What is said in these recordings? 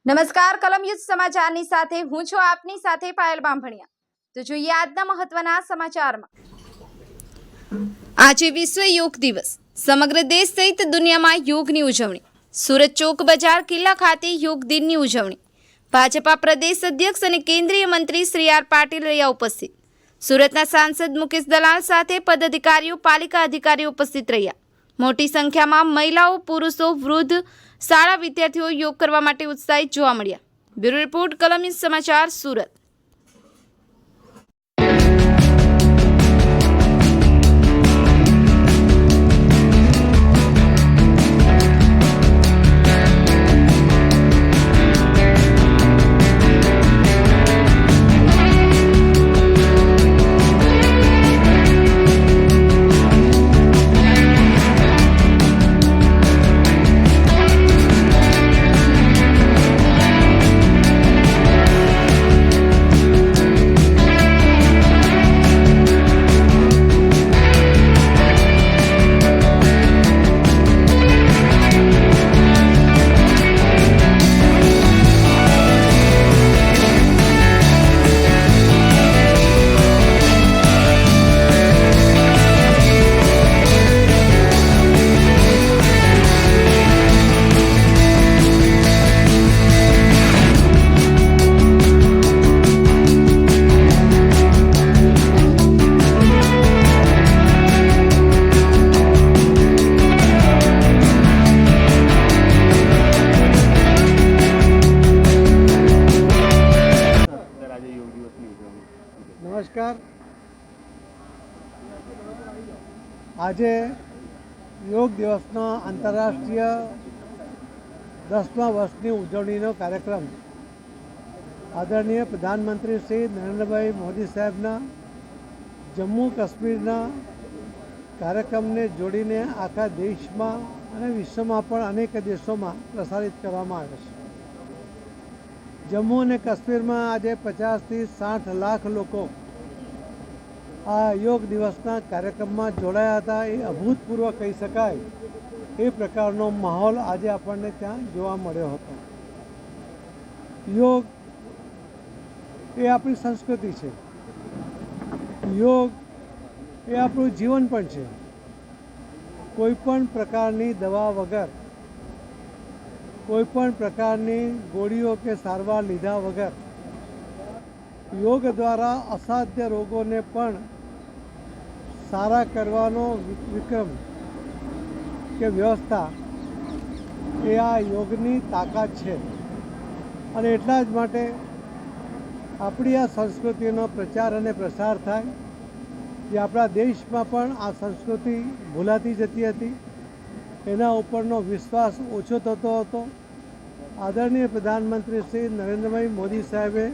નમસ્કાર કલમ યુદ્ધ સમાચારની સાથે હું છું આપની સાથે પાયલ બામભણિયા। તો જોઈએ આજના મહત્વના સમાચારમાં। આજે વિશ્વ યોગ દિવસ। સમગ્ર દેશ સહિત દુનિયામાં યોગની ઉજવણી। સુરત ચોક બજાર કિલ્લા ખાતે યોગ દિનની ઉજવણી। ભાજપા પ્રદેશ અધ્યક્ષ અને કેન્દ્રીય મંત્રી શ્રી આર પાટીલ રહ્યા ઉપસ્થિત। સુરતના સાંસદ મુકેશ દલાલ સાથે પદાધિકારીઓ પાલિકા અધિકારીઓ ઉપસ્થિત રહ્યા। મોટી સંખ્યામાં મહિલાઓ પુરુષો વૃદ્ધ શાળા વિદ્યાર્થીઓ યોગ કરવા માટે ઉત્સાહિત જોવા મળ્યા। બ્યુરો રિપોર્ટ કલમ યુદ્ધ સમાચાર સુરત। नमस्कार। आज योग दिवसનો आंतरराष्ट्रीय 10મા વર્ષની ઉજવણીનો કાર્યક્રમ આદરણીય પ્રધાનમંત્રી શ્રી નરેન્દ્રભાઈ મોદી સાહેબના જમ્મુ કાશ્મીરના કાર્યક્રમને જોડીને આખા દેશમાં અને વિશ્વમાં પણ અનેક દેશોમાં પ્રસારિત કરવામાં આવે છે। જમ્મુ અને કાશ્મીરમાં આજે 50 થી 60 લાખ લોકો આ યોગ દિવસના કાર્યક્રમમાં જોડાયા હતા। એ અભૂતપૂર્વ કહી શકાય એ પ્રકારનો માહોલ આજે આપણને ત્યાં જોવા મળ્યો હતો। યોગ એ આપણી સંસ્કૃતિ છે, યોગ એ આપણું જીવન પણ છે। કોઈપણ પ્રકારની દવા વગર, કોઈપણ પ્રકારની ગોળીઓ કે સારવાર લીધા વગર યોગ દ્વારા અસાધ્ય રોગોને પણ સારા કરવાનો વિક્રમ કે વ્યવસ્થા એ આ યોગની તાકાત છે। અને એટલા જ માટે આપણી આ સંસ્કૃતિનો પ્રચાર અને પ્રસાર થાય, જે આપણા દેશમાં પણ આ સંસ્કૃતિ ભૂલાતી જતી હતી, એના ઉપરનો વિશ્વાસ ઓછો થતો હતો। આદરણીય પ્રધાનમંત્રી શ્રી નરેન્દ્રભાઈ મોદી સાહેબે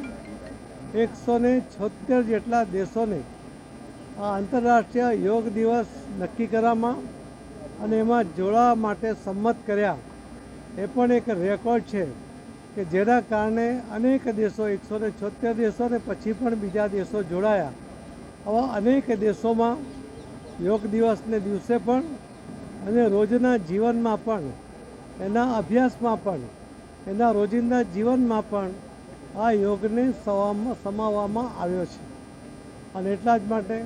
176 જેટલા દેશોને આ આંતરરાષ્ટ્રીય યોગ દિવસ નક્કી કરવામાં અને એમાં જોડાવા માટે સંમત કર્યા। એ પણ એક રેકોર્ડ છે કે જેના કારણે અનેક દેશો 176 દેશો ને પછી પણ બીજા દેશો જોડાયા। આવા અનેક દેશોમાં યોગ દિવસને દિવસે પણ અને રોજના જીવનમાં પણ, એના અભ્યાસમાં પણ, એના રોજિંદા જીવનમાં પણ આ યોગને સમાવવામાં આવ્યો છે। અને એટલા જ માટે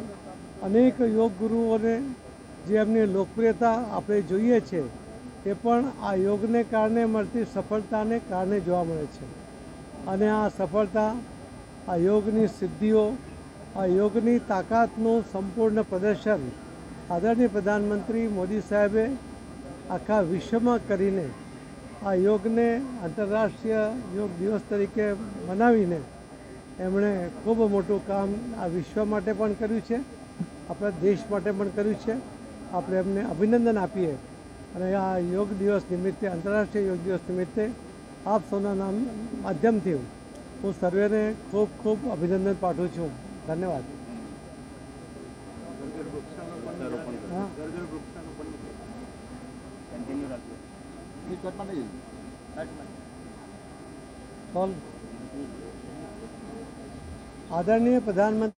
અનેક યોગ ગુરુઓને જે એમની લોકપ્રિયતા આપણે જોઈએ છે એ પણ આ યોગને કારણે મળતી સફળતાને કારણે જોવા મળે છે। અને આ સફળતા, આ યોગની સિદ્ધિઓ, આ યોગની તાકાતનું સંપૂર્ણ પ્રદર્શન આદરણીય પ્રધાનમંત્રી મોદી સાહેબે આખા વિશ્વમાં કરીને આ યોગને આંતરરાષ્ટ્રીય યોગ દિવસ તરીકે મનાવીને એમણે ખૂબ મોટું કામ આ વિશ્વ માટે પણ કર્યું છે, આપણા દેશ માટે પણ કર્યું છે। આપણે એમને અભિનંદન આપીએ। અને આ યોગ દિવસ નિમિત્તે, આંતરરાષ્ટ્રીય યોગ દિવસ નિમિત્તે આપ સૌના માધ્યમથી હું સર્વેને ખૂબ ખૂબ અભિનંદન પાઠવું છું। ધન્યવાદ। આદરણીય પ્રધાનમંત્રી